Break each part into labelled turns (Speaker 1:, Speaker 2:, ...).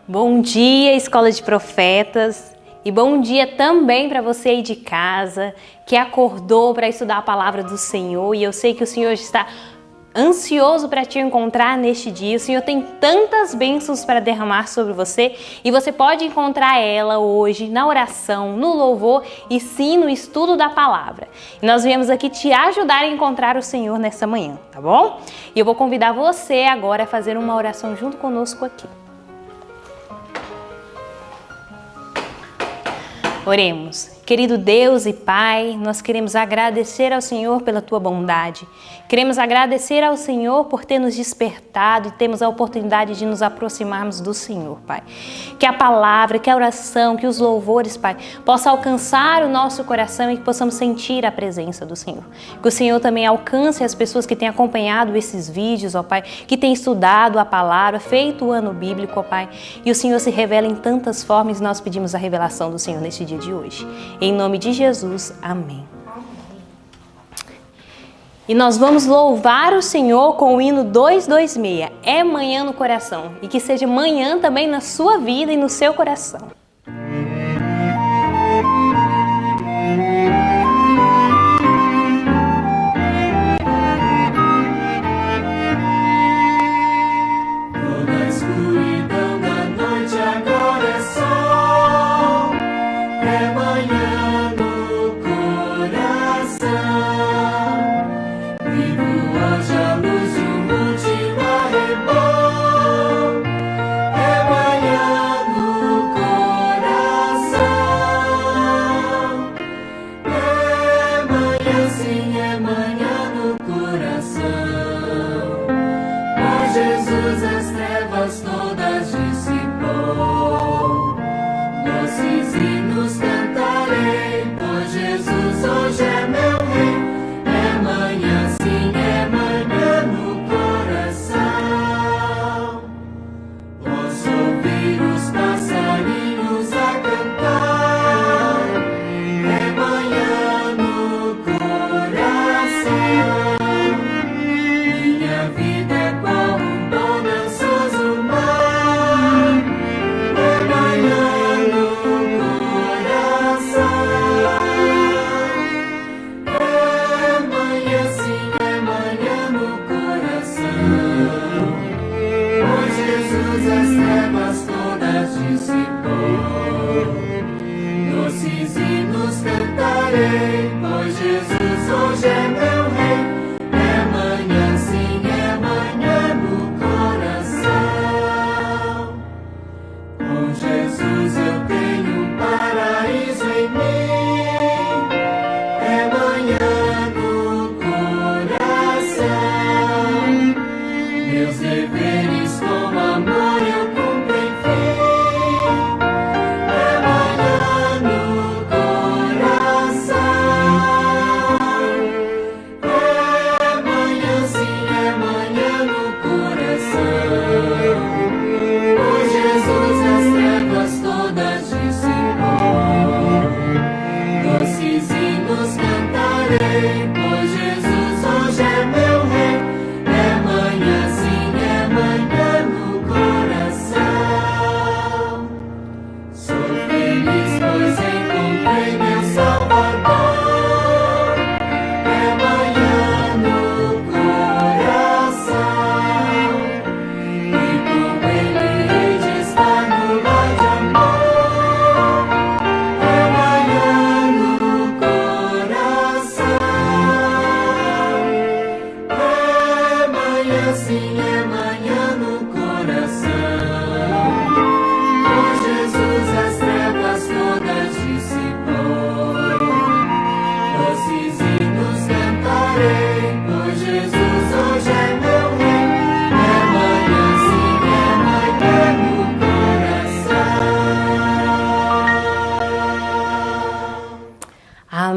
Speaker 1: Bom dia, Escola de Profetas, e bom dia também para você aí de casa que acordou para estudar a palavra do Senhor. E eu sei que o Senhor está ansioso para te encontrar neste dia. O Senhor tem tantas bênçãos para derramar sobre você e você pode encontrar ela hoje na oração, no louvor e sim no estudo da palavra. E nós viemos aqui te ajudar a encontrar o Senhor nessa manhã, tá bom? E eu vou convidar você agora a fazer uma oração junto conosco aqui. Oremos. Querido Deus e Pai, nós queremos agradecer ao Senhor pela Tua bondade. Queremos agradecer ao Senhor por ter nos despertado e termos a oportunidade de nos aproximarmos do Senhor, Pai. Que a palavra, que a oração, que os louvores, Pai, possa alcançar o nosso coração e que possamos sentir a presença do Senhor. Que o Senhor também alcance as pessoas que têm acompanhado esses vídeos, ó Pai, que têm estudado a palavra, feito o ano bíblico, ó Pai. E o Senhor se revela em tantas formas e nós pedimos a revelação do Senhor neste dia de hoje. Em nome de Jesus, amém. E nós vamos louvar o Senhor com o hino 226, É Manhã no Coração. E que seja manhã também na sua vida e no seu coração.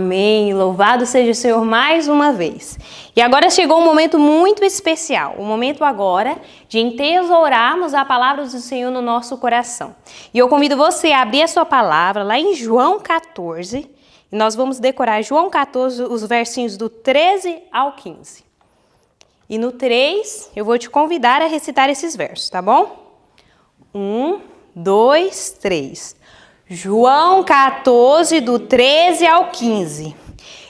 Speaker 1: Amém. Louvado seja o Senhor mais uma vez. E agora chegou um momento muito especial, o momento agora de entesourarmos a palavra do Senhor no nosso coração. E eu convido você a abrir a sua palavra lá em João 14, e nós vamos decorar João 14, os versinhos do 13 ao 15. E no 3, eu vou te convidar a recitar esses versos, tá bom? 1, 2, 3. João 14, do 13 ao 15.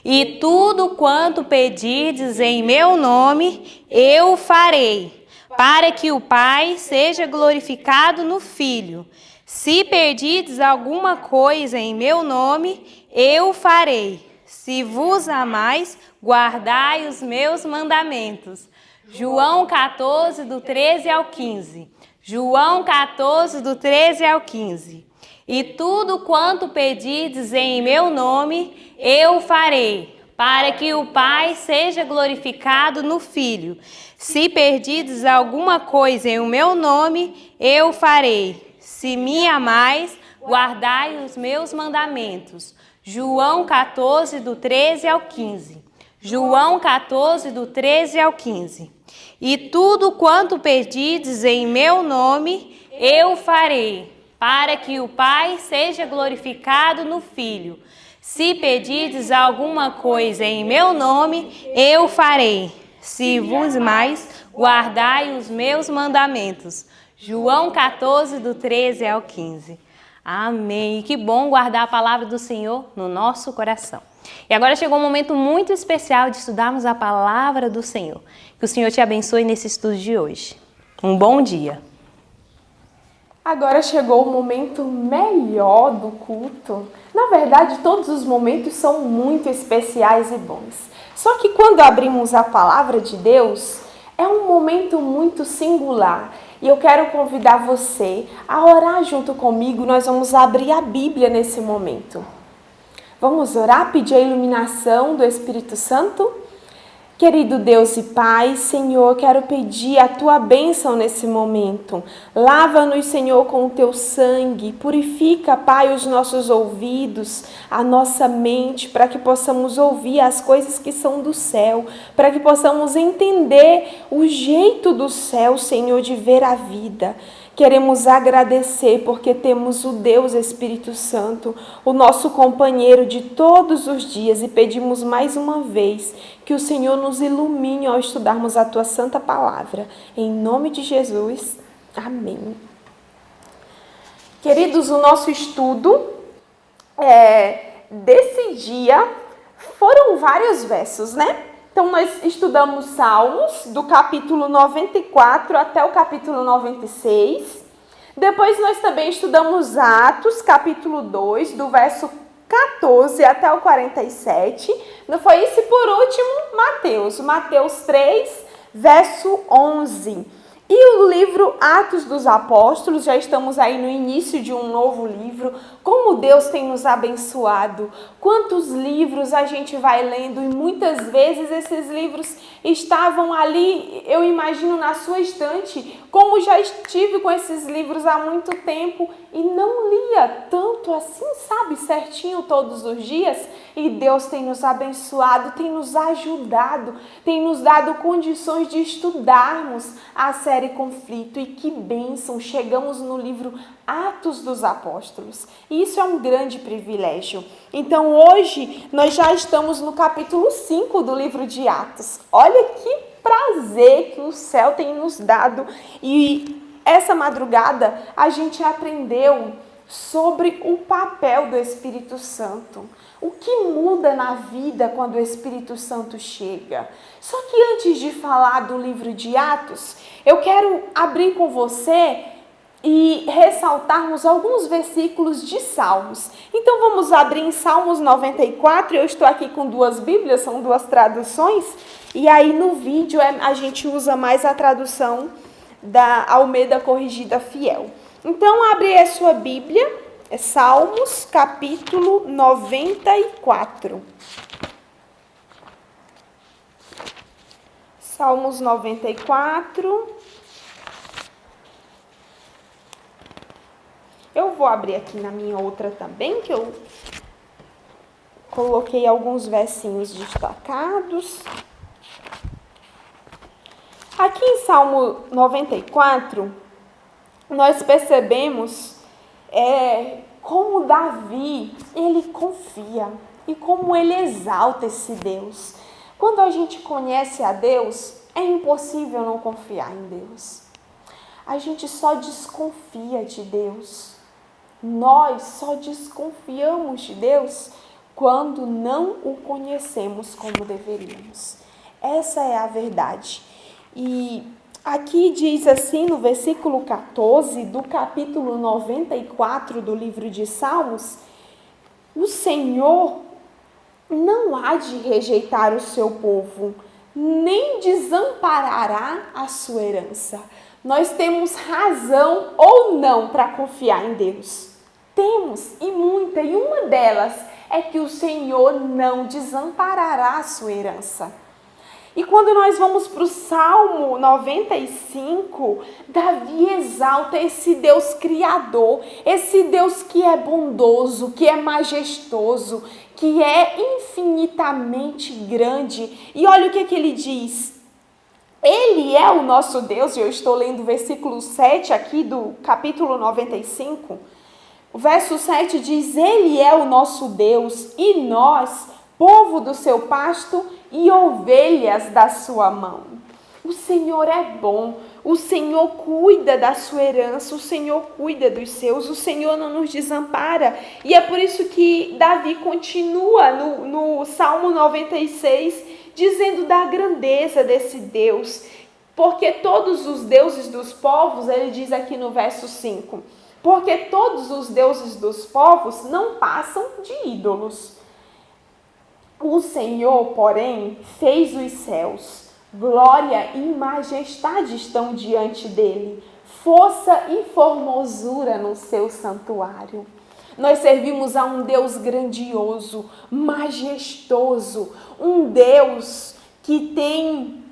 Speaker 1: E tudo quanto pedirdes em meu nome, eu farei, para que o Pai seja glorificado no Filho. Se pedirdes alguma coisa em meu nome, eu farei. Se vos amais, guardai os meus mandamentos. João 14, do 13 ao 15. João 14, do 13 ao 15. E tudo quanto pedirdes em meu nome, eu farei, para que o Pai seja glorificado no Filho. Se pedirdes alguma coisa em meu nome, eu farei. Se me amais, guardai os meus mandamentos. João 14, do 13 ao 15. João 14, do 13 ao 15. E tudo quanto pedirdes em meu nome, eu farei, para que o Pai seja glorificado no Filho. Se pedirdes alguma coisa em meu nome, eu farei. Se vos amais, guardai os meus mandamentos. João 14, do 13 ao 15. Amém. Que bom guardar a palavra do Senhor no nosso coração. E agora chegou um momento muito especial de estudarmos a palavra do Senhor. Que o Senhor te abençoe nesse estudo de hoje. Um bom dia.
Speaker 2: Agora chegou o momento melhor do culto. Na verdade, todos os momentos são muito especiais e bons. Só que quando abrimos a palavra de Deus, é um momento muito singular. E eu quero convidar você a orar junto comigo. Nós vamos abrir a Bíblia nesse momento. Vamos orar, pedir a iluminação do Espírito Santo? Querido Deus e Pai, Senhor, quero pedir a Tua bênção nesse momento. Lava-nos, Senhor, com o Teu sangue. Purifica, Pai, os nossos ouvidos, a nossa mente, para que possamos ouvir as coisas que são do céu, para que possamos entender o jeito do céu, Senhor, de ver a vida. Queremos agradecer porque temos o Deus Espírito Santo, o nosso companheiro de todos os dias, e pedimos mais uma vez que o Senhor nos ilumine ao estudarmos a Tua Santa Palavra. Em nome de Jesus, amém. Queridos, o nosso estudo desse dia foram vários versos, né? Então, nós estudamos Salmos, do capítulo 94 até o capítulo 96. Depois, nós também estudamos Atos, capítulo 2, do verso 14 até o 47. Não foi isso? E por último, Mateus 3, verso 11. E o livro Atos dos Apóstolos, já estamos aí no início de um novo livro. Como Deus tem nos abençoado, quantos livros a gente vai lendo, e muitas vezes esses livros estavam ali, eu imagino, na sua estante, como já estive com esses livros há muito tempo e não lia tanto assim, sabe, certinho todos os dias. E Deus tem nos abençoado, tem nos ajudado, tem nos dado condições de estudarmos a série Conflito. E que bênção, chegamos no livro Atos dos Apóstolos. E isso é um grande privilégio. Então hoje nós já estamos no capítulo 5 do livro de Atos. Olha que prazer que o céu tem nos dado. E essa madrugada a gente aprendeu sobre o papel do Espírito Santo. O que muda na vida quando o Espírito Santo chega? Só que antes de falar do livro de Atos, eu quero abrir com você e ressaltarmos alguns versículos de Salmos. Então vamos abrir em Salmos 94, eu estou aqui com duas Bíblias, são duas traduções, e aí no vídeo a gente usa mais a tradução da Almeida Corrigida Fiel. Então abre a sua Bíblia, é Salmos capítulo 94. Salmos 94. Eu vou abrir aqui na minha outra também, que eu coloquei alguns versinhos destacados. Aqui em Salmo 94, nós percebemos como Davi, ele confia e como ele exalta esse Deus. Quando a gente conhece a Deus, é impossível não confiar em Deus. a gente só desconfia de Deus. Nós só desconfiamos de Deus quando não o conhecemos como deveríamos. Essa é a verdade. E aqui diz assim no versículo 14 do capítulo 94 do livro de Salmos: o Senhor não há de rejeitar o seu povo, nem desamparará a sua herança. Nós temos razão ou não para confiar em Deus? Temos, e muita, e uma delas é que o Senhor não desamparará a sua herança. E quando nós vamos para o Salmo 95, Davi exalta esse Deus criador, esse Deus que é bondoso, que é majestoso, que é infinitamente grande. E olha o que ele diz. Ele é o nosso Deus, e eu estou lendo o versículo 7 aqui do capítulo 95. O verso 7 diz: Ele é o nosso Deus e nós, povo do seu pasto e ovelhas da sua mão. O Senhor é bom, o Senhor cuida da sua herança, o Senhor cuida dos seus, o Senhor não nos desampara. E é por isso que Davi continua no Salmo 96, dizendo da grandeza desse Deus. Porque todos os deuses dos povos, ele diz aqui no verso 5, porque todos os deuses dos povos não passam de ídolos. O Senhor, porém, fez os céus. Glória e majestade estão diante dele. Força e formosura no seu santuário. Nós servimos a um Deus grandioso, majestoso. Um Deus que tem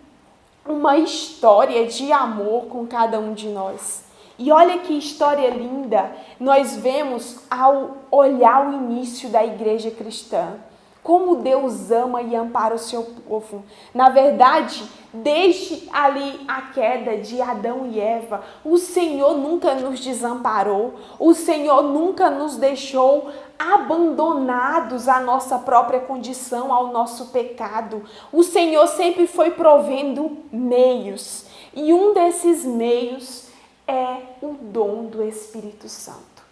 Speaker 2: uma história de amor com cada um de nós. E olha que história linda nós vemos ao olhar o início da igreja cristã. Como Deus ama e ampara o seu povo. Na verdade, desde ali a queda de Adão e Eva, o Senhor nunca nos desamparou. O Senhor nunca nos deixou abandonados à nossa própria condição, ao nosso pecado. O Senhor sempre foi provendo meios. E um desses meios é o dom do Espírito Santo.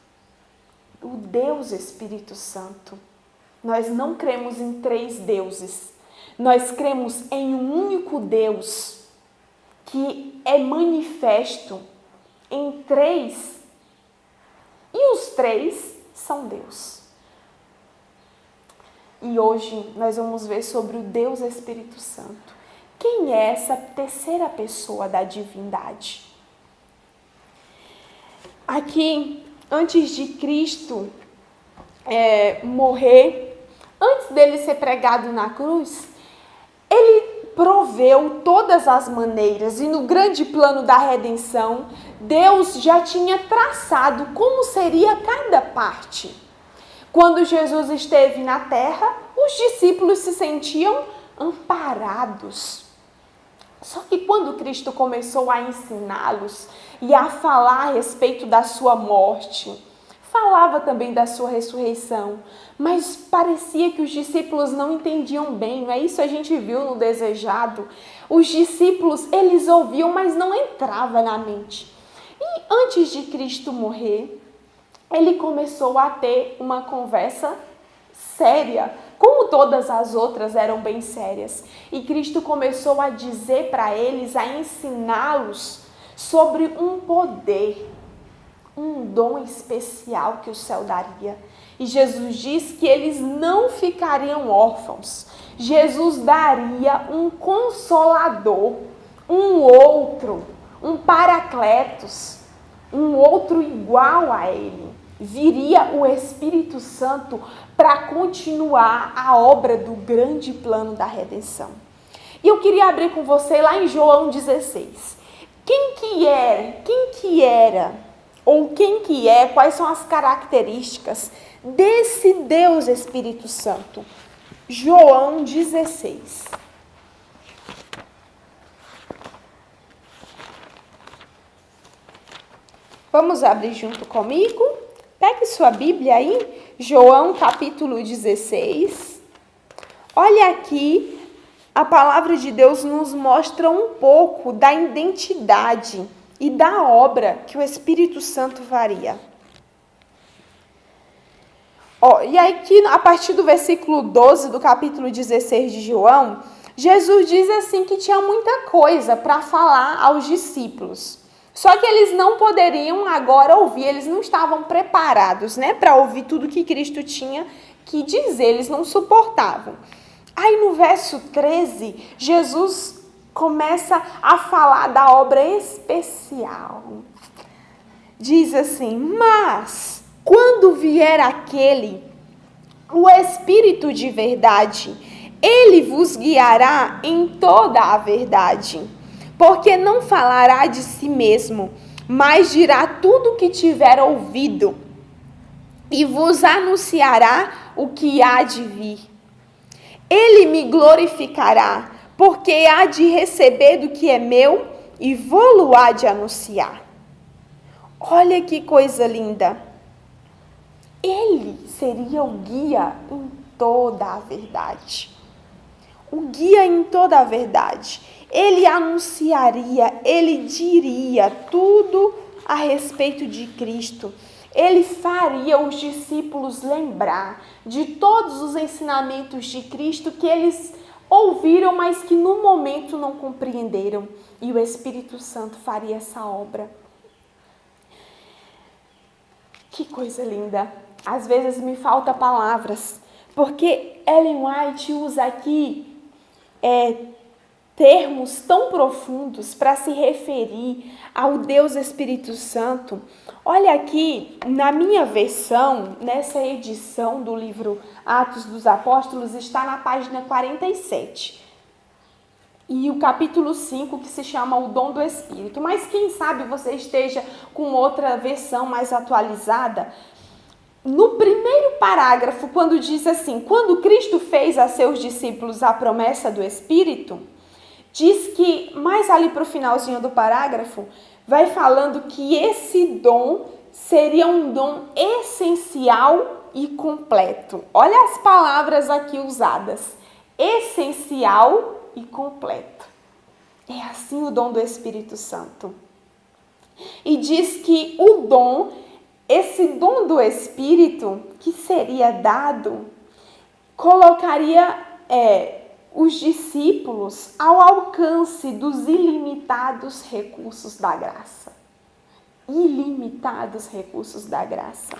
Speaker 2: O Deus Espírito Santo. Nós não cremos em 3 deuses. Nós cremos em um único Deus que é manifesto em 3. E os 3 são Deus. E hoje nós vamos ver sobre o Deus Espírito Santo. Quem é essa terceira pessoa da divindade? Aqui, antes de Cristo morrer, antes dele ser pregado na cruz, ele proveu todas as maneiras e no grande plano da redenção, Deus já tinha traçado como seria cada parte. Quando Jesus esteve na terra, os discípulos se sentiam amparados. Só que quando Cristo começou a ensiná-los e a falar a respeito da sua morte, falava também da sua ressurreição, mas parecia que os discípulos não entendiam bem, não é isso que a gente viu no Desejado? Os discípulos, eles ouviam, mas não entrava na mente. E antes de Cristo morrer, ele começou a ter uma conversa séria, como todas as outras eram bem sérias. E Cristo começou a dizer para eles, a ensiná-los sobre um poder, um dom especial que o céu daria. E Jesus diz que eles não ficariam órfãos. Jesus daria um consolador, um outro, um paracletos, um outro igual a ele. Viria o Espírito Santo para continuar a obra do grande plano da redenção. E eu queria abrir com você lá em João 16. Quem que era, ou quem que é, quais são as características desse Deus Espírito Santo? João 16. Vamos abrir junto comigo? Pegue sua Bíblia aí, João capítulo 16. Olha aqui, a palavra de Deus nos mostra um pouco da identidade e da obra que o Espírito Santo faria. E aí que a partir do versículo 12 do capítulo 16 de João, Jesus diz assim que tinha muita coisa para falar aos discípulos. Só que eles não poderiam agora ouvir, eles não estavam preparados, né, para ouvir tudo que Cristo tinha que dizer, eles não suportavam. Aí no verso 13, Jesus começa a falar da obra especial. Diz assim: mas quando vier aquele, o Espírito de verdade, ele vos guiará em toda a verdade, porque não falará de si mesmo, mas dirá tudo o que tiver ouvido, e vos anunciará o que há de vir. Ele me glorificará, porque há de receber do que é meu, e vou-lo há de anunciar. Olha que coisa linda! Ele seria o guia em toda a verdade. O guia em toda a verdade. Ele anunciaria, ele diria tudo a respeito de Cristo. Ele faria os discípulos lembrar de todos os ensinamentos de Cristo que eles ouviram, mas que no momento não compreenderam. E o Espírito Santo faria essa obra. Que coisa linda! Às vezes me faltam palavras, porque Ellen White usa aqui termos tão profundos para se referir ao Deus Espírito Santo. Olha aqui, na minha versão, nessa edição do livro Atos dos Apóstolos, está na página 47. E o capítulo 5, que se chama O Dom do Espírito. Mas quem sabe você esteja com outra versão mais atualizada. No primeiro parágrafo, quando diz assim: quando Cristo fez a seus discípulos a promessa do Espírito, diz que, mais ali para o finalzinho do parágrafo, vai falando que esse dom seria um dom essencial e completo. Olha as palavras aqui usadas: essencial e completo. É assim o dom do Espírito Santo. E diz que esse dom do Espírito que seria dado, colocaria os discípulos ao alcance dos ilimitados recursos da graça. Ilimitados recursos da graça.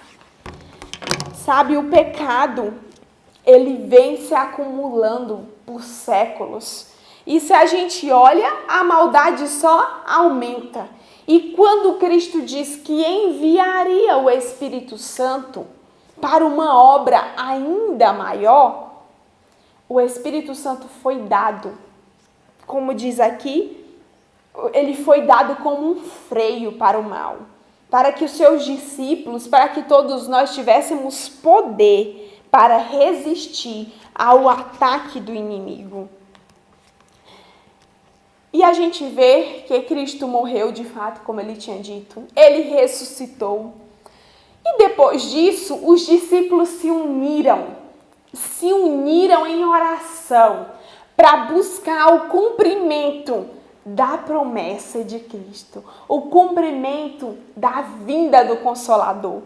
Speaker 2: Sabe, o pecado, ele vem se acumulando por séculos. E se a gente olha, a maldade só aumenta. E quando Cristo diz que enviaria o Espírito Santo para uma obra ainda maior, o Espírito Santo foi dado, como diz aqui, ele foi dado como um freio para o mal, para que os seus discípulos, para que todos nós tivéssemos poder para resistir ao ataque do inimigo. E a gente vê que Cristo morreu de fato, como ele tinha dito. Ele ressuscitou. E depois disso, os discípulos se uniram em oração para buscar o cumprimento da promessa de Cristo, o cumprimento da vinda do Consolador.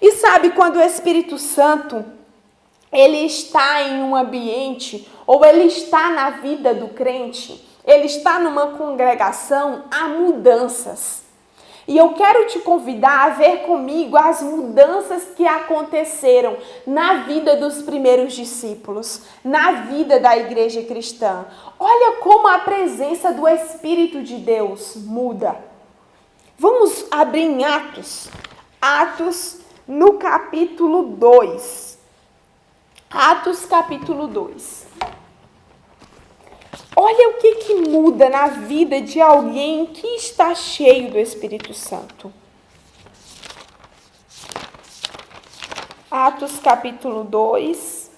Speaker 2: E sabe, quando o Espírito Santo ele está em um ambiente, ou ele está na vida do crente, ele está numa congregação, há mudanças. E eu quero te convidar a ver comigo as mudanças que aconteceram na vida dos primeiros discípulos, na vida da igreja cristã. Olha como a presença do Espírito de Deus muda. Vamos abrir em Atos. Atos no capítulo 2. Atos capítulo 2. Olha o que muda na vida de alguém que está cheio do Espírito Santo. Atos capítulo 2,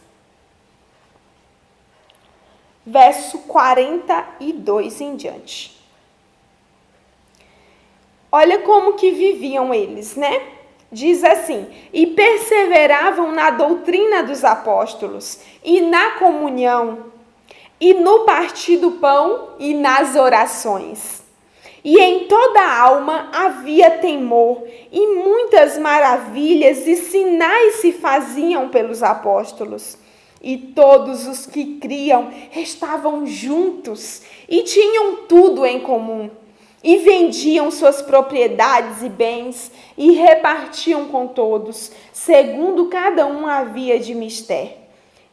Speaker 2: verso 42 em diante. Olha como que viviam eles, né? Diz assim: e perseveravam na doutrina dos apóstolos, e na comunhão, e no partir do pão, e nas orações. E em toda a alma havia temor, e muitas maravilhas e sinais se faziam pelos apóstolos. E todos os que criam estavam juntos e tinham tudo em comum. E vendiam suas propriedades e bens e repartiam com todos, segundo cada um havia de mister.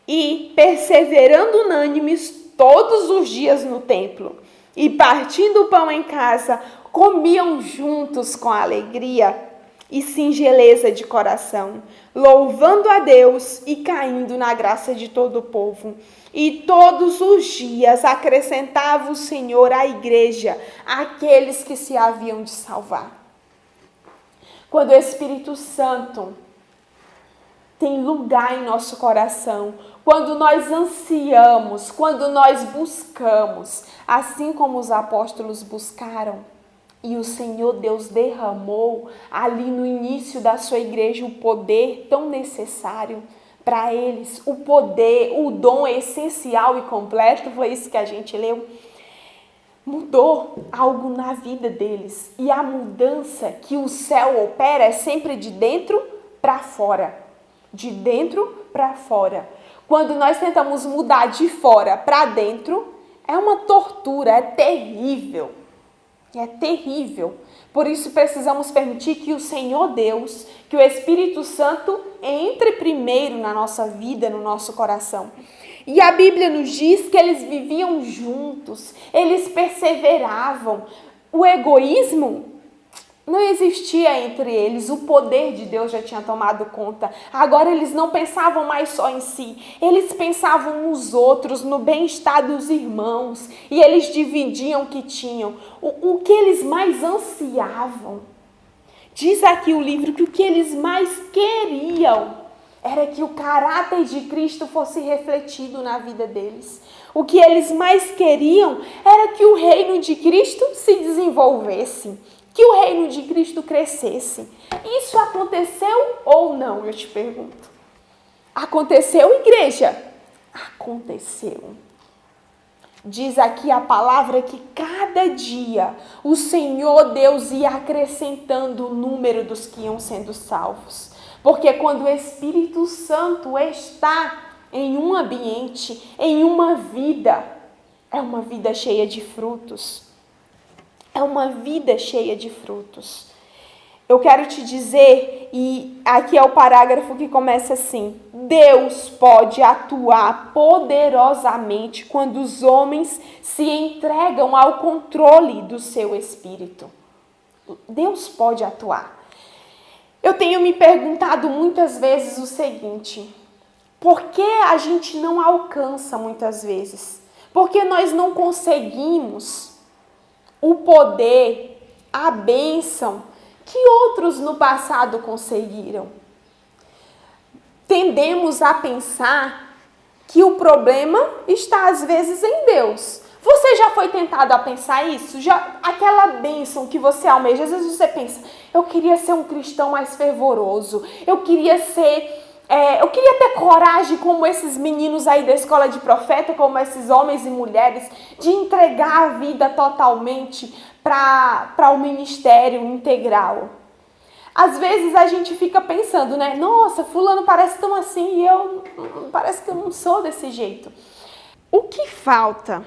Speaker 2: E, perseverando unânimes todos os dias no templo, e partindo o pão em casa, comiam juntos com alegria e singeleza de coração, louvando a Deus e caindo na graça de todo o povo. E todos os dias acrescentava o Senhor à igreja aqueles que se haviam de salvar. Quando o Espírito Santo tem lugar em nosso coração, quando nós ansiamos, quando nós buscamos, assim como os apóstolos buscaram, e o Senhor Deus derramou ali no início da sua igreja o poder tão necessário para eles, o poder, o dom essencial e completo, foi isso que a gente leu. Mudou algo na vida deles. E a mudança que o céu opera é sempre de dentro para fora. De dentro para fora. Quando nós tentamos mudar de fora para dentro, é uma tortura, é terrível. É terrível. Por isso precisamos permitir que o Senhor Deus, que o Espírito Santo entre primeiro na nossa vida, no nosso coração. E a Bíblia nos diz que eles viviam juntos, eles perseveravam. O egoísmo não existia entre eles, o poder de Deus já tinha tomado conta. Agora eles não pensavam mais só em si, eles pensavam nos outros, no bem-estar dos irmãos, e eles dividiam o que tinham. O que eles mais ansiavam, diz aqui o livro que o que eles mais queriam era que o caráter de Cristo fosse refletido na vida deles. O que eles mais queriam era que o reino de Cristo se desenvolvesse, que o reino de Cristo crescesse. Isso aconteceu ou não, eu te pergunto? Aconteceu, igreja? Aconteceu. Diz aqui a palavra que cada dia o Senhor Deus ia acrescentando o número dos que iam sendo salvos. Porque quando o Espírito Santo está em um ambiente, em uma vida, é uma vida cheia de frutos. É uma vida cheia de frutos. Eu quero te dizer, e aqui é o parágrafo que começa assim: Deus pode atuar poderosamente quando os homens se entregam ao controle do seu espírito. Deus pode atuar. Eu tenho me perguntado muitas vezes o seguinte: por que a gente não alcança muitas vezes? Por que nós não conseguimos o poder, a bênção que outros no passado conseguiram? Tendemos a pensar que o problema está às vezes em Deus. Você já foi tentado a pensar isso? Aquela bênção que você almeja, às vezes você pensa: eu queria ser um cristão mais fervoroso, eu queria ter coragem como esses meninos aí da escola de profeta, como esses homens e mulheres, de entregar a vida totalmente para o ministério integral. Às vezes a gente fica pensando, né? Nossa, fulano parece tão assim e parece que eu não sou desse jeito. O que falta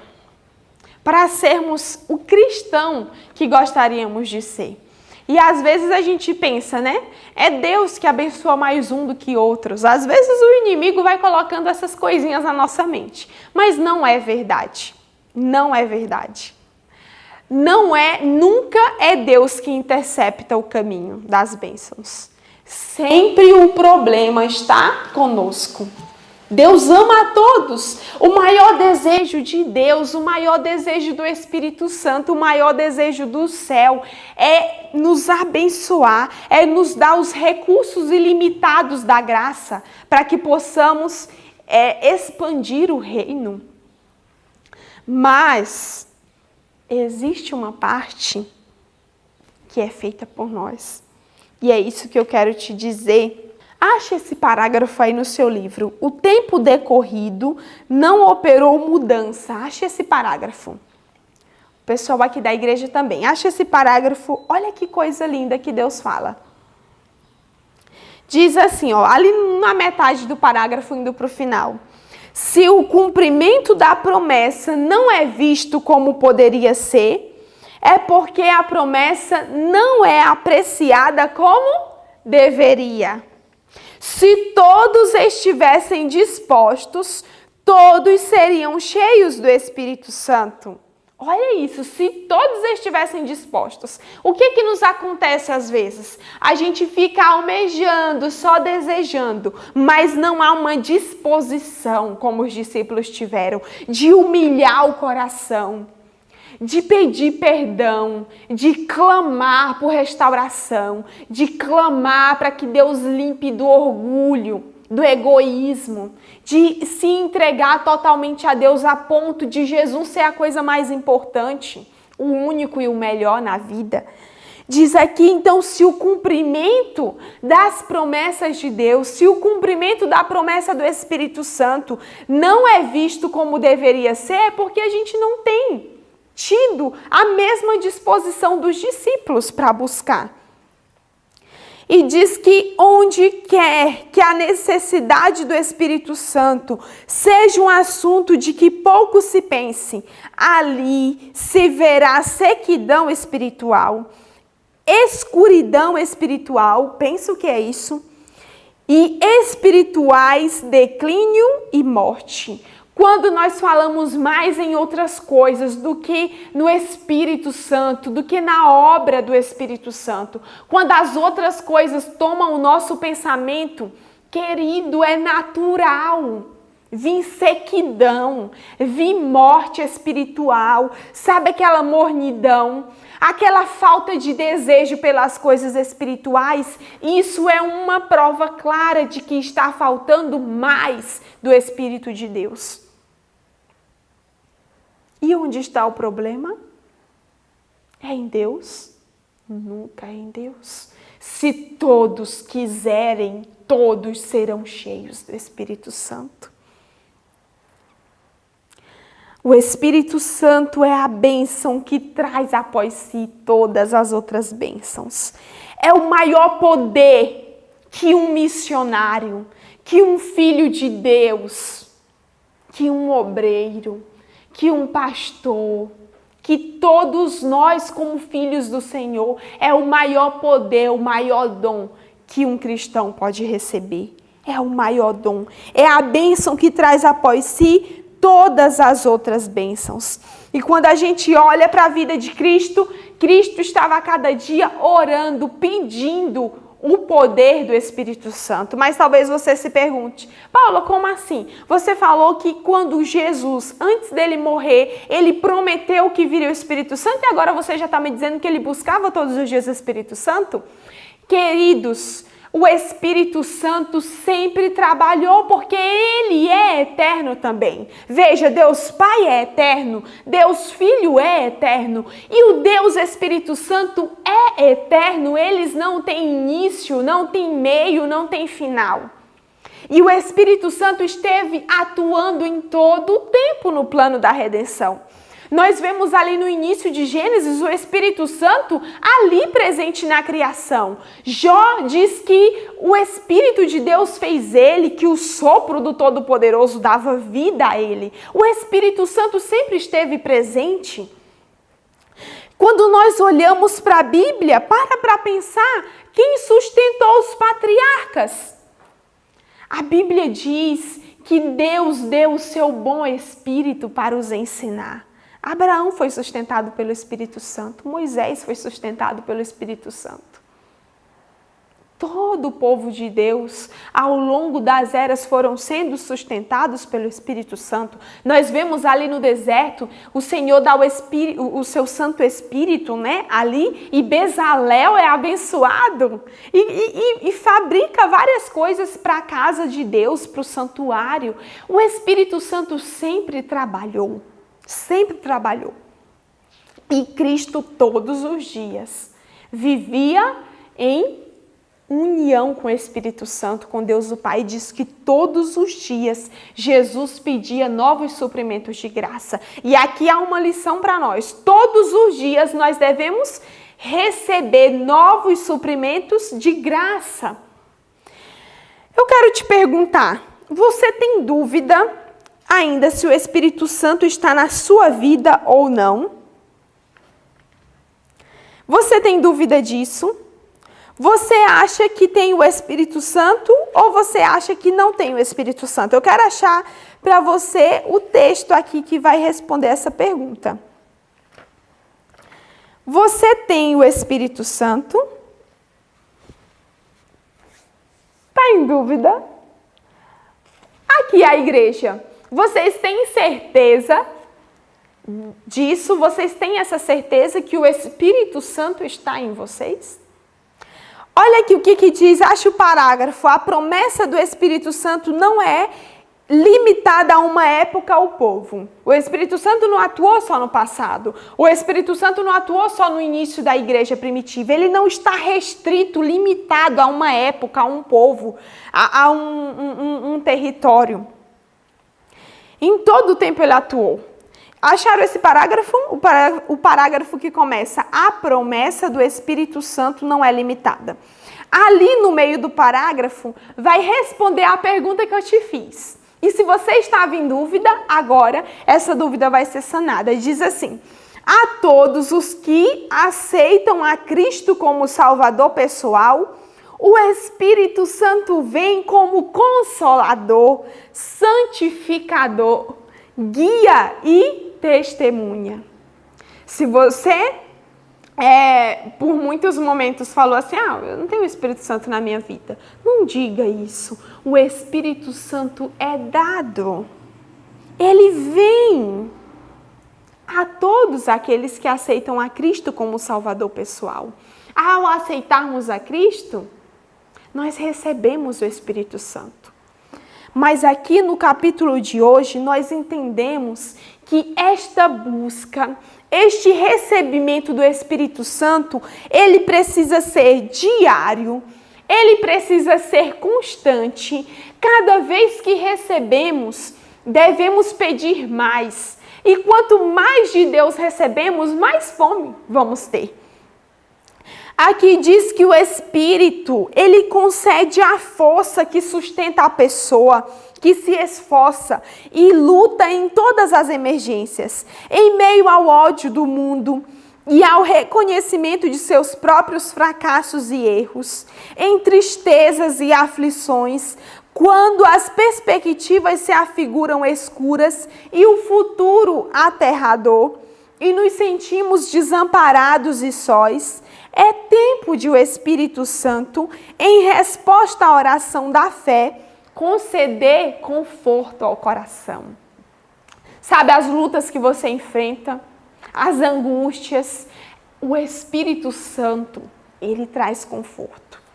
Speaker 2: para sermos o cristão que gostaríamos de ser? E às vezes a gente pensa, né? É Deus que abençoa mais um do que outros. Às vezes o inimigo vai colocando essas coisinhas na nossa mente. Mas não é verdade. Não é verdade. Nunca é Deus que intercepta o caminho das bênçãos. Sempre o problema está conosco. Deus ama a todos. O maior desejo de Deus, o maior desejo do Espírito Santo, o maior desejo do céu é nos abençoar, é nos dar os recursos ilimitados da graça para que possamos expandir o reino. Mas existe uma parte que é feita por nós. E é isso que eu quero te dizer. Ache esse parágrafo aí no seu livro. O tempo decorrido não operou mudança. Ache esse parágrafo. pessoal aqui da igreja também. Acha esse parágrafo, olha que coisa linda que Deus fala. Diz assim, ó, ali na metade do parágrafo indo para o final. Se o cumprimento da promessa não é visto como poderia ser, é porque a promessa não é apreciada como deveria. Se todos estivessem dispostos, todos seriam cheios do Espírito Santo. Olha isso, se todos estivessem dispostos. O que nos acontece às vezes? A gente fica almejando, só desejando, mas não há uma disposição, como os discípulos tiveram, de humilhar o coração, de pedir perdão, de clamar por restauração, de clamar para que Deus limpe do orgulho, do egoísmo, de se entregar totalmente a Deus a ponto de Jesus ser a coisa mais importante, o único e o melhor na vida. Diz aqui, então, se o cumprimento das promessas de Deus, se o cumprimento da promessa do Espírito Santo não é visto como deveria ser, é porque a gente não tem tido a mesma disposição dos discípulos para buscar. E diz que onde quer que a necessidade do Espírito Santo seja um assunto de que pouco se pense, ali se verá sequidão espiritual, escuridão espiritual, pensa o que é isso, e espirituais declínio e morte. Quando nós falamos mais em outras coisas do que no Espírito Santo, do que na obra do Espírito Santo, quando as outras coisas tomam o nosso pensamento, querido, é natural vir sequidão, vir morte espiritual, sabe aquela mornidão, aquela falta de desejo pelas coisas espirituais? Isso é uma prova clara de que está faltando mais do Espírito de Deus. E onde está o problema? É em Deus? Nunca é em Deus. Se todos quiserem, todos serão cheios do Espírito Santo. O Espírito Santo é a bênção que traz após si todas as outras bênçãos. É o maior poder que um missionário, que um filho de Deus, que um obreiro, que um pastor, que todos nós como filhos do Senhor, é o maior poder, o maior dom que um cristão pode receber. É o maior dom. É a bênção que traz após si todas as outras bênçãos. E quando a gente olha para a vida de Cristo, Cristo estava a cada dia orando, pedindo o poder do Espírito Santo. Mas talvez você se pergunte, Paula, como assim? Você falou que quando Jesus, antes dele morrer, ele prometeu que viria o Espírito Santo e agora você já está me dizendo que ele buscava todos os dias o Espírito Santo? Queridos, o Espírito Santo sempre trabalhou porque ele é eterno também. Veja, Deus Pai é eterno, Deus Filho é eterno e o Deus Espírito Santo é eterno. Eles não têm início, não têm meio, não têm final. E o Espírito Santo esteve atuando em todo o tempo no plano da redenção. Nós vemos ali no início de Gênesis o Espírito Santo ali presente na criação. Jó diz que o Espírito de Deus fez ele, que o sopro do Todo-Poderoso dava vida a ele. O Espírito Santo sempre esteve presente. Quando nós olhamos para a Bíblia, para pensar quem sustentou os patriarcas. A Bíblia diz que Deus deu o seu bom Espírito para os ensinar. Abraão foi sustentado pelo Espírito Santo, Moisés foi sustentado pelo Espírito Santo. Todo o povo de Deus, ao longo das eras, foram sendo sustentados pelo Espírito Santo. Nós vemos ali no deserto, o Senhor dá o seu Santo Espírito, né, ali, e Bezalel é abençoado e fabrica várias coisas para a casa de Deus, para o santuário. O Espírito Santo sempre trabalhou. Sempre trabalhou. E Cristo todos os dias vivia em união com o Espírito Santo, com Deus o Pai. Diz que todos os dias Jesus pedia novos suprimentos de graça. E aqui há uma lição para nós. Todos os dias nós devemos receber novos suprimentos de graça. Eu quero te perguntar, você tem dúvida ainda se o Espírito Santo está na sua vida ou não? Você tem dúvida disso? Você acha que tem o Espírito Santo ou você acha que não tem o Espírito Santo? Eu quero achar para você o texto aqui que vai responder essa pergunta. Você tem o Espírito Santo? Está em dúvida? Aqui a igreja. Vocês têm certeza disso? Vocês têm essa certeza que o Espírito Santo está em vocês? Olha aqui o que diz, acha o parágrafo. A promessa do Espírito Santo não é limitada a uma época ao povo. O Espírito Santo não atuou só no passado. O Espírito Santo não atuou só no início da igreja primitiva. Ele não está restrito, limitado a uma época, a um povo, a um território. Em todo o tempo ele atuou. Acharam esse parágrafo? O parágrafo que começa: a promessa do Espírito Santo não é limitada. Ali no meio do parágrafo vai responder a pergunta que eu te fiz. E se você estava em dúvida, agora essa dúvida vai ser sanada. Diz assim: a todos os que aceitam a Cristo como Salvador pessoal, o Espírito Santo vem como Consolador, Santificador, Guia e Testemunha. Se você, por muitos momentos falou assim, eu não tenho o Espírito Santo na minha vida, não diga isso. O Espírito Santo é dado. Ele vem a todos aqueles que aceitam a Cristo como Salvador pessoal. Ao aceitarmos a Cristo, nós recebemos o Espírito Santo. Mas aqui no capítulo de hoje, nós entendemos que esta busca, este recebimento do Espírito Santo, ele precisa ser diário, ele precisa ser constante. Cada vez que recebemos, devemos pedir mais. E quanto mais de Deus recebemos, mais fome vamos ter. Aqui diz que o Espírito, ele concede a força que sustenta a pessoa, que se esforça e luta em todas as emergências, em meio ao ódio do mundo e ao reconhecimento de seus próprios fracassos e erros, em tristezas e aflições, quando as perspectivas se afiguram escuras e o futuro aterrador, e nos sentimos desamparados e sós. É tempo de o Espírito Santo, em resposta à oração da fé, conceder conforto ao coração. Sabe, as lutas que você enfrenta, as angústias, o Espírito Santo, ele traz conforto.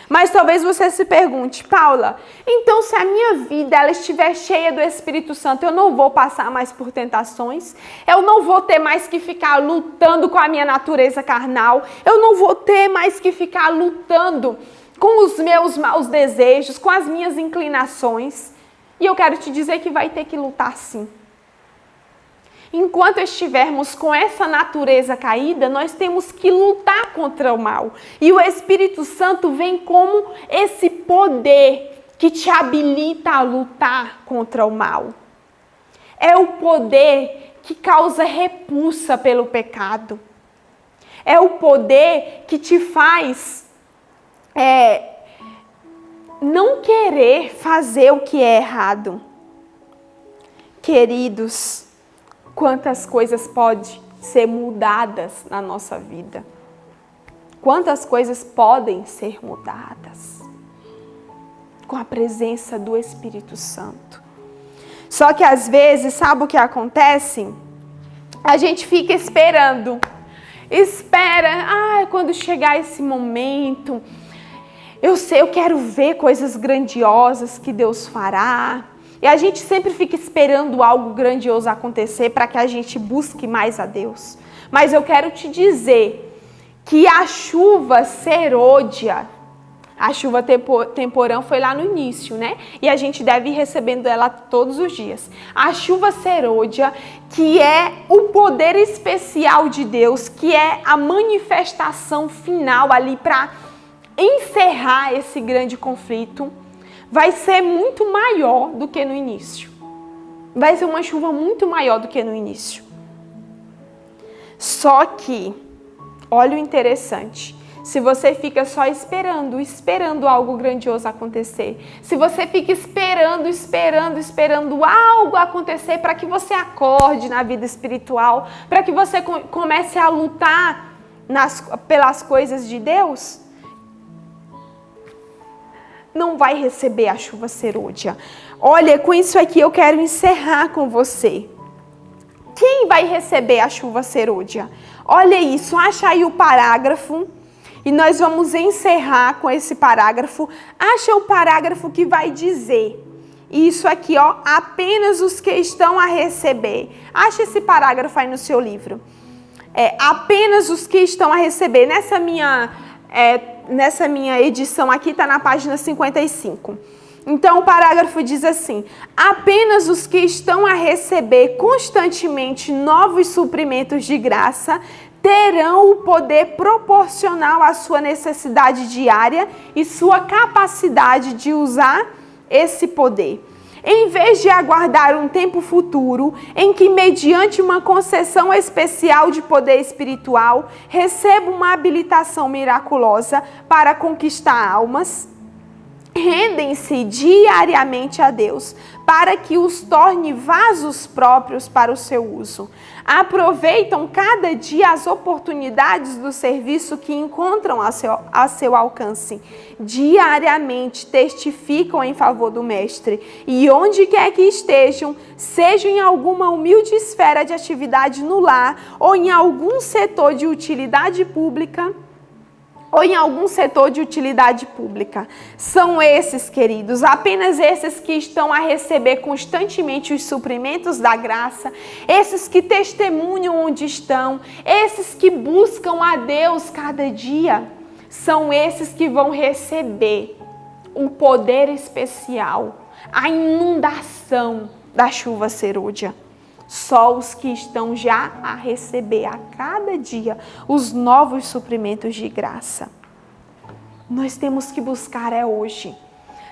Speaker 2: Mas talvez você se pergunte, Paula, então se a minha vida ela estiver cheia do Espírito Santo, eu não vou passar mais por tentações, eu não vou ter mais que ficar lutando com a minha natureza carnal, eu não vou ter mais que ficar lutando com os meus maus desejos, com as minhas inclinações. E eu quero te dizer que vai ter que lutar sim. Enquanto estivermos com essa natureza caída, nós temos que lutar contra o mal. E o Espírito Santo vem como esse poder que te habilita a lutar contra o mal. É o poder que causa repulsa pelo pecado. É o poder que te faz não querer fazer o que é errado. Queridos, quantas coisas podem ser mudadas na nossa vida. Quantas coisas podem ser mudadas com a presença do Espírito Santo. Só que às vezes, sabe o que acontece? A gente fica esperando. Espera, quando chegar esse momento, eu quero ver coisas grandiosas que Deus fará. E a gente sempre fica esperando algo grandioso acontecer para que a gente busque mais a Deus. Mas eu quero te dizer que a chuva serôdia, A chuva temporã foi lá no início, né? E a gente deve ir recebendo ela todos os dias. A chuva serôdia, que é o poder especial de Deus, que é a manifestação final ali para encerrar esse grande conflito, vai ser muito maior do que no início. Vai ser uma chuva muito maior do que no início. Só que, olha o interessante. Se você fica só esperando algo grandioso acontecer, se você fica esperando algo acontecer para que você acorde na vida espiritual, para que você comece a lutar pelas coisas de Deus, não vai receber a chuva serôdia. Olha, com isso aqui eu quero encerrar com você. Quem vai receber a chuva serôdia? Olha isso, acha aí o parágrafo. E nós vamos encerrar com esse parágrafo. Acha o parágrafo que vai dizer isso aqui, ó, apenas os que estão a receber. Acha esse parágrafo aí no seu livro. Apenas os que estão a receber. Nessa minha edição aqui, está na página 55. Então, o parágrafo diz assim: apenas os que estão a receber constantemente novos suprimentos de graça terão o poder proporcional à sua necessidade diária e sua capacidade de usar esse poder. Em vez de aguardar um tempo futuro em que, mediante uma concessão especial de poder espiritual, receba uma habilitação miraculosa para conquistar almas, rendem-se diariamente a Deus para que os torne vasos próprios para o seu uso. Aproveitam cada dia as oportunidades do serviço que encontram a seu alcance. Diariamente testificam em favor do Mestre e onde quer que estejam, seja em alguma humilde esfera de atividade no lar ou em algum setor de utilidade pública, São esses, queridos, apenas esses que estão a receber constantemente os suprimentos da graça, esses que testemunham onde estão, esses que buscam a Deus cada dia, são esses que vão receber um poder especial, a inundação da chuva serôdia. Só os que estão já a receber a cada dia os novos suprimentos de graça. Nós temos que buscar hoje.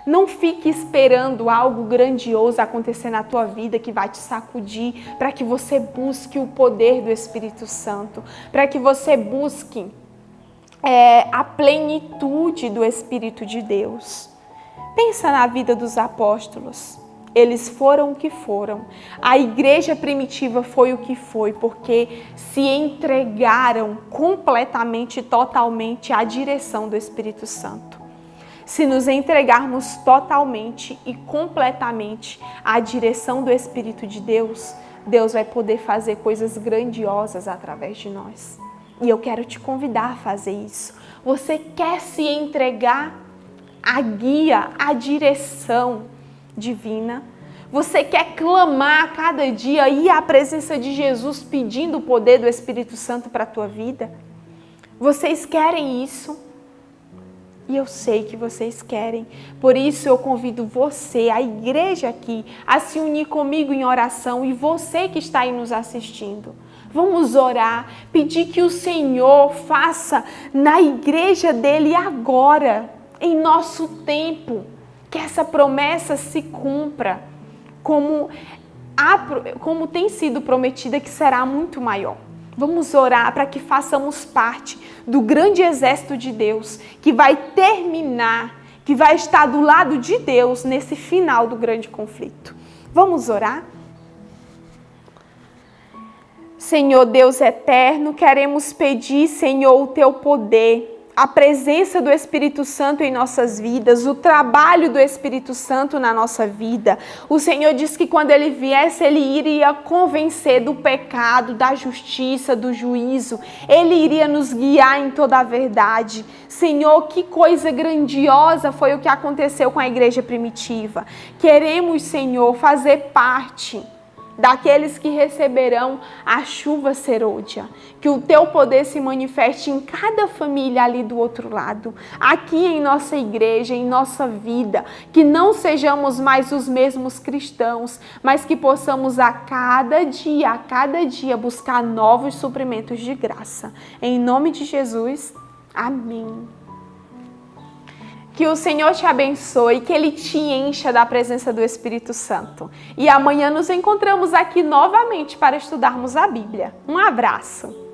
Speaker 2: Não fique esperando algo grandioso acontecer na tua vida que vai te sacudir, para que você busque o poder do Espírito Santo, para que você busque a plenitude do Espírito de Deus. Pensa na vida dos apóstolos. Eles foram o que foram. A igreja primitiva foi o que foi, porque se entregaram completamente, totalmente à direção do Espírito Santo. Se nos entregarmos totalmente e completamente à direção do Espírito de Deus, Deus vai poder fazer coisas grandiosas através de nós. E eu quero te convidar a fazer isso. Você quer se entregar à guia, à direção divina? Você quer clamar a cada dia, ir à presença de Jesus pedindo o poder do Espírito Santo para a tua vida? Vocês querem isso? E eu sei que vocês querem. Por isso eu convido você, a igreja aqui, a se unir comigo em oração, e você que está aí nos assistindo. Vamos orar, pedir que o Senhor faça na igreja dele agora, em nosso tempo, que essa promessa se cumpra como tem sido prometida, que será muito maior. Vamos orar para que façamos parte do grande exército de Deus, que vai terminar, que vai estar do lado de Deus nesse final do grande conflito. Vamos orar? Senhor Deus eterno, queremos pedir, Senhor, o teu poder, a presença do Espírito Santo em nossas vidas, o trabalho do Espírito Santo na nossa vida. O Senhor disse que quando Ele viesse, Ele iria convencer do pecado, da justiça, do juízo. Ele iria nos guiar em toda a verdade. Senhor, que coisa grandiosa foi o que aconteceu com a igreja primitiva. Queremos, Senhor, fazer parte daqueles que receberão a chuva serôdia. Que o teu poder se manifeste em cada família ali do outro lado, aqui em nossa igreja, em nossa vida, que não sejamos mais os mesmos cristãos, mas que possamos a cada dia buscar novos suprimentos de graça. Em nome de Jesus, amém. Que o Senhor te abençoe, que Ele te encha da presença do Espírito Santo. E amanhã nos encontramos aqui novamente para estudarmos a Bíblia. Um abraço!